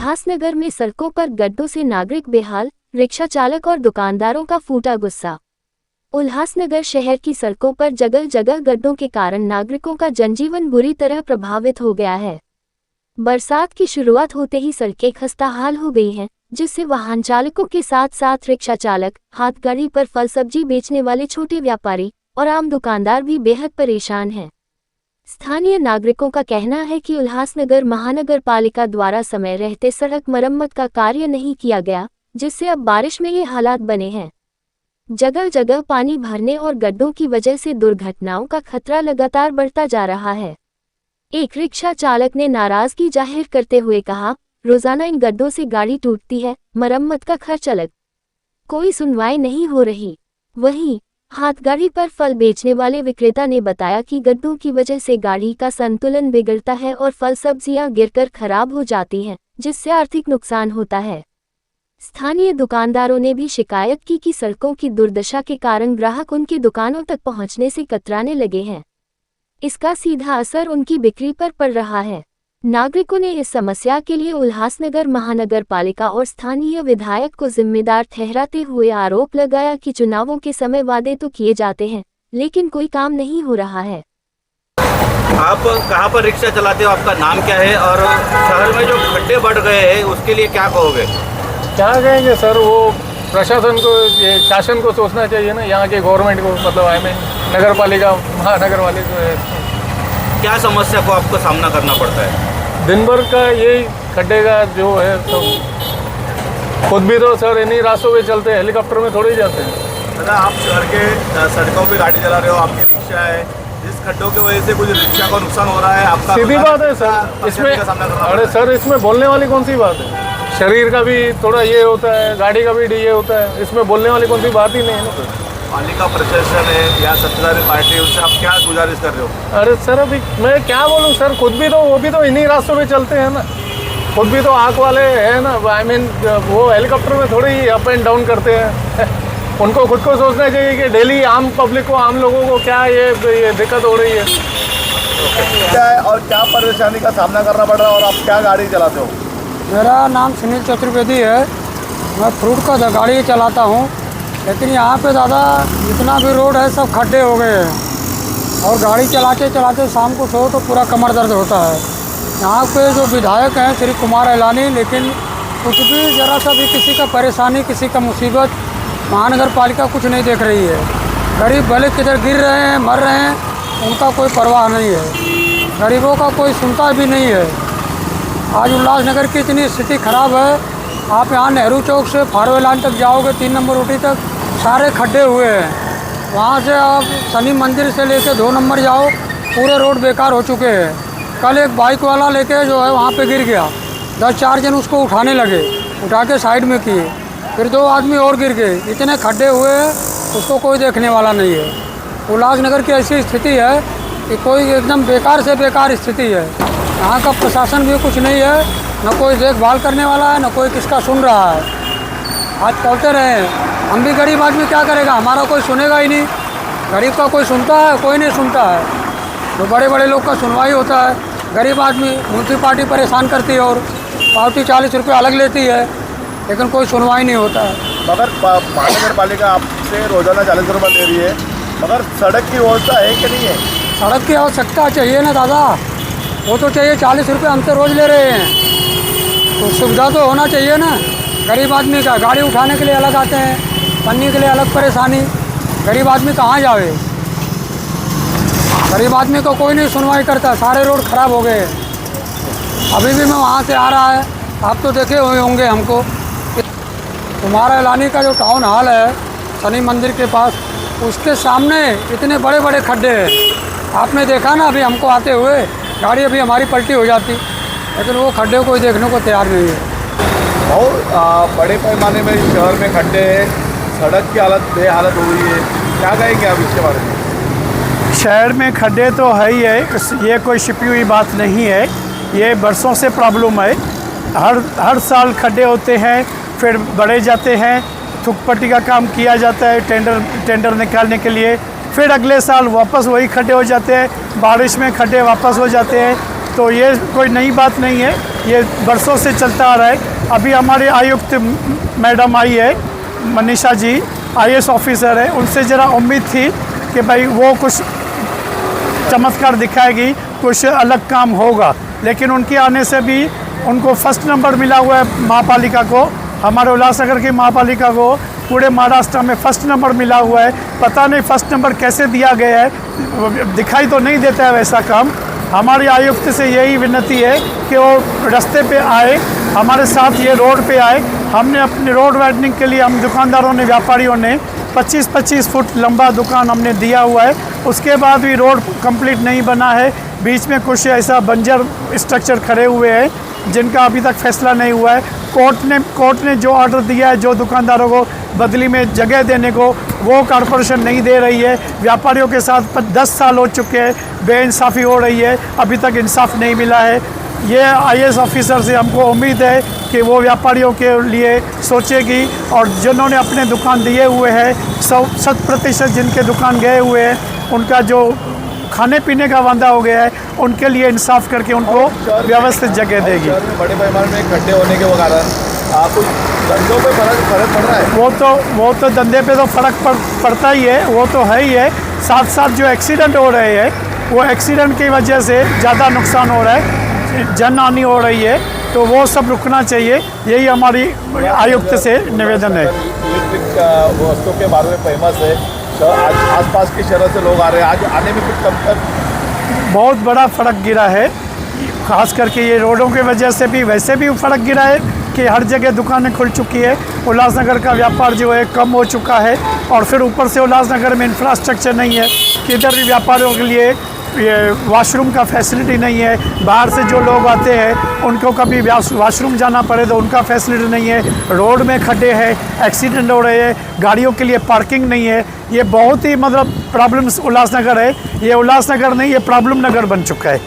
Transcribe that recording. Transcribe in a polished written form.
उल्हासनगर में सड़कों पर गड्ढों से नागरिक बेहाल, रिक्शा चालक और दुकानदारों का फूटा गुस्सा। उल्हासनगर शहर की सड़कों पर जगह जगह गड्ढों के कारण नागरिकों का जनजीवन बुरी तरह प्रभावित हो गया है। बरसात की शुरुआत होते ही सड़कें खस्ताहाल हो गई हैं, जिससे वाहन चालकों के साथ साथ रिक्शा चालक, हाथगाड़ी पर फल सब्जी बेचने वाले छोटे व्यापारी और आम दुकानदार भी बेहद परेशान हैं। स्थानीय नागरिकों का कहना है कि उल्हासनगर महानगर पालिका द्वारा समय रहते सड़क मरम्मत का कार्य नहीं किया गया, जिससे अब बारिश में ये हालात बने हैं। जगह जगह पानी भरने और गड्ढों की वजह से दुर्घटनाओं का खतरा लगातार बढ़ता जा रहा है। एक रिक्शा चालक ने नाराजगी जाहिर करते हुए कहा, रोजाना इन गड्ढों से गाड़ी टूटती है, मरम्मत का खर्च अलग, कोई सुनवाई नहीं हो रही। वहीं हाथगाड़ी पर फल बेचने वाले विक्रेता ने बताया कि गड्ढों की वजह से गाड़ी का संतुलन बिगड़ता है और फल सब्जियां गिरकर खराब हो जाती हैं, जिससे आर्थिक नुकसान होता है। स्थानीय दुकानदारों ने भी शिकायत की कि सड़कों की दुर्दशा के कारण ग्राहक उनकी दुकानों तक पहुंचने से कतराने लगे हैं। इसका सीधा असर उनकी बिक्री पर पड़ रहा है। नागरिकों ने इस समस्या के लिए उल्हासनगर महानगर पालिका और स्थानीय विधायक को जिम्मेदार ठहराते हुए आरोप लगाया कि चुनावों के समय वादे तो किए जाते हैं, लेकिन कोई काम नहीं हो रहा है। आप कहाँ पर रिक्शा चलाते हो, आपका नाम क्या है और शहर में जो खड्डे बढ़ गए हैं उसके लिए क्या कहोगे? क्या कहेंगे सर, वो प्रशासन को, ये शासन को सोचना चाहिए ना, यहाँ के गवर्नमेंट को, मतलब नगर पालिका महानगर वाले जो है। क्या समस्या को आपको सामना करना पड़ता है? दिन भर का यही खड्डे का जो है, तो खुद भी तो सर इन्हीं रास्तों पे चलते हैं, हेलीकॉप्टर में थोड़े ही जाते हैं। दादा, आप शहर के सड़कों पे गाड़ी चला रहे हो, आपकी रिक्शा है, इस खड्डों की वजह से कुछ रिक्शा को नुकसान हो रहा है, आपका सीधी बात है सर इसमें। अरे सर, इसमें बोलने वाली कौन सी बात है? शरीर का भी थोड़ा ये होता है, गाड़ी का भी ये होता है, इसमें बोलने वाली कौन सी बात ही नहीं है ना सर। पालिका प्रशासन है या सत्ताधारी पार्टी, उससे आप क्या गुजारिश कर रहे हो? अरे सर, अभी मैं क्या बोलूँ सर, खुद भी तो वो भी तो इन्हीं रास्तों पे चलते हैं ना, खुद भी तो आँख वाले हैं ना। वो हेलीकॉप्टर में थोड़ी ही अप एंड डाउन करते हैं। उनको खुद को सोचना चाहिए कि डेली आम पब्लिक को, आम लोगों को क्या ये दिक्कत हो रही है। क्या है और क्या परेशानी का सामना करना पड़ रहा है और आप क्या गाड़ी चलाते हो? मेरा नाम सुनील चतुर्वेदी है। मैं फ्रूट का गाड़ी चलाता हूँ, लेकिन यहाँ पे ज़्यादा जितना भी रोड है सब खड्डे हो गए हैं और गाड़ी चलाते चलाते शाम को सो तो पूरा कमर दर्द होता है। यहाँ पे जो विधायक हैं श्री कुमार ऐलानी, लेकिन कुछ भी ज़रा सा भी किसी का परेशानी, किसी का मुसीबत महानगर पालिका कुछ नहीं देख रही है। गरीब भले किधर गिर रहे हैं, मर रहे हैं, उनका कोई परवाह नहीं है। गरीबों का कोई सुनता भी नहीं है। आज उल्लासनगर की इतनी स्थिति खराब है, आप यहाँ नेहरू चौक से फारवे लाइन तक जाओगे, 3 नंबर रोटी तक सारे खड्डे हुए हैं। वहाँ से आप शनि मंदिर से लेके 2 नंबर जाओ, पूरे रोड बेकार हो चुके हैं। कल एक बाइक वाला लेके जो है वहाँ पे गिर गया, 10-4 जन उसको उठाने लगे, उठा के साइड में किए, फिर 2 आदमी और गिर गए। इतने खड्डे हुए हैं, उसको कोई देखने वाला नहीं है। उल्लासनगर की ऐसी स्थिति है कि कोई एकदम बेकार से बेकार स्थिति है। यहाँ का प्रशासन भी कुछ नहीं है, न कोई देखभाल करने वाला है, न कोई किसका सुन रहा है। आज पहुँचते रहे, हम भी गरीब आदमी क्या करेगा, हमारा कोई सुनेगा ही नहीं। गरीब का कोई सुनता है? कोई नहीं सुनता है। तो बड़े बड़े लोग का सुनवाई होता है, गरीब आदमी म्यूनसिपालिटी परेशान करती है और पावती 40 रुपये अलग लेती है, लेकिन कोई सुनवाई नहीं होता है। मगर महानगर पालिका आपसे रोजाना 40 रुपये ले रही है, मगर सड़क की व्यवस्था है कि नहीं है? सड़क की आवश्यकता चाहिए ना दादा, वो तो चाहिए। 40 रुपये हमसे रोज़ ले रहे हैं, तो सुविधा तो होना चाहिए ना। गरीब आदमी का गाड़ी उठाने के लिए अलग आते हैं, पन्नी के लिए अलग परेशानी। गरीब आदमी कहाँ जावे? गरीब आदमी को कोई नहीं सुनवाई करता, सारे रोड ख़राब हो गए। अभी भी मैं वहाँ से आ रहा है, आप तो देखे हुए होंगे हमको। कुमार ऐलानी का जो टाउन हॉल है शनि मंदिर के पास, उसके सामने इतने बड़े बड़े खड्डे हैं। आपने देखा ना, अभी हमको आते हुए गाड़ी अभी हमारी पलटी हो जाती, लेकिन वो खड्डे कोई देखने को तैयार नहीं है। और बड़े पैमाने में शहर में खड्डे हैं, सड़क की हालत बेहालत हो रही है, क्या कहेंगे आप इसके बारे में? शहर में खड्डे तो है ही है, ये कोई छिपी हुई बात नहीं है, ये बरसों से प्रॉब्लम है। हर साल खड्डे होते हैं, फिर बढ़े जाते हैं, थुक पट्टी का काम किया जाता है टेंडर निकालने के लिए, फिर अगले साल वापस वही खड्डे हो जाते हैं, बारिश में खड्डे वापस हो जाते हैं। तो तो ये कोई नई बात नहीं है, ये बरसों से चलता आ रहा है। अभी हमारे आयुक्त मैडम आई है, मनीषा जी IAS ऑफिसर है, उनसे ज़रा उम्मीद थी कि भाई वो कुछ चमत्कार दिखाएगी, कुछ अलग काम होगा, लेकिन उनके आने से भी उनको फर्स्ट नंबर मिला हुआ है। महापालिका को, हमारे उल्लासनगर की महापालिका को पूरे महाराष्ट्र में फर्स्ट नंबर मिला हुआ है। पता नहीं फर्स्ट नंबर कैसे दिया गया है, दिखाई तो नहीं देता है वैसा काम। हमारी आयुक्त से यही विनती है कि वो रास्ते पे आए, हमारे साथ ये रोड पे आए। हमने अपने रोड वाइडनिंग के लिए हम दुकानदारों ने, व्यापारियों ने 25-25 फुट लंबा दुकान हमने दिया हुआ है। उसके बाद भी रोड कंप्लीट नहीं बना है, बीच में कुछ ऐसा बंजर स्ट्रक्चर खड़े हुए हैं जिनका अभी तक फैसला नहीं हुआ है। कोर्ट ने जो ऑर्डर दिया है, जो दुकानदारों को बदली में जगह देने को, वो कॉरपोरेशन नहीं दे रही है। व्यापारियों के साथ 10 साल हो चुके हैं, बेइंसाफ़ी हो रही है, अभी तक इंसाफ नहीं मिला है। ये IAS ऑफिसर से हमको उम्मीद है कि वो व्यापारियों के लिए सोचेगी, और जिन्होंने अपने दुकान दिए हुए हैं, 100% जिनके दुकान गए हुए हैं, उनका जो खाने पीने का वादा हो गया है, उनके लिए इंसाफ करके उनको व्यवस्थित जगह देगी। शहर में बड़े पैमाने में खड्डे होने के कारण कुछ धंधों पे फर्क पड़ रहा है। वो तो धंधे पे तो फ़र्क पड़ता ही है, वो तो है ही है। साथ साथ जो एक्सीडेंट हो रहे हैं, वो एक्सीडेंट की वजह से ज़्यादा नुकसान हो रहा है, जान हानि हो रही है, तो वो सब रुकना चाहिए। यही हमारी आयुक्त से निवेदन है। इलेक्ट्रिक वस्तुओं के बारे में फेमस है, आज आसपास के शहरों से लोग आ रहे हैं, आज आने में कुछ कम तक बहुत बड़ा फ़र्क गिरा है, खास करके ये रोडों की वजह से भी, वैसे भी फ़र्क गिरा है कि हर जगह दुकानें खुल चुकी है। उल्लासनगर का व्यापार जो है कम हो चुका है, और फिर ऊपर से उल्लासनगर में इंफ्रास्ट्रक्चर नहीं है कि इधर भी व्यापारियों के लिए ये वाशरूम का फैसिलिटी नहीं है। बाहर से जो लोग आते हैं उनको कभी वाशरूम जाना पड़े तो उनका फैसिलिटी नहीं है। रोड में खड्डे हैं, एक्सीडेंट हो रहे हैं, गाड़ियों के लिए पार्किंग नहीं है। ये बहुत ही मतलब प्रॉब्लम्स उल्लासनगर है, ये उल्लासनगर नहीं, ये प्रॉब्लम नगर बन चुका है।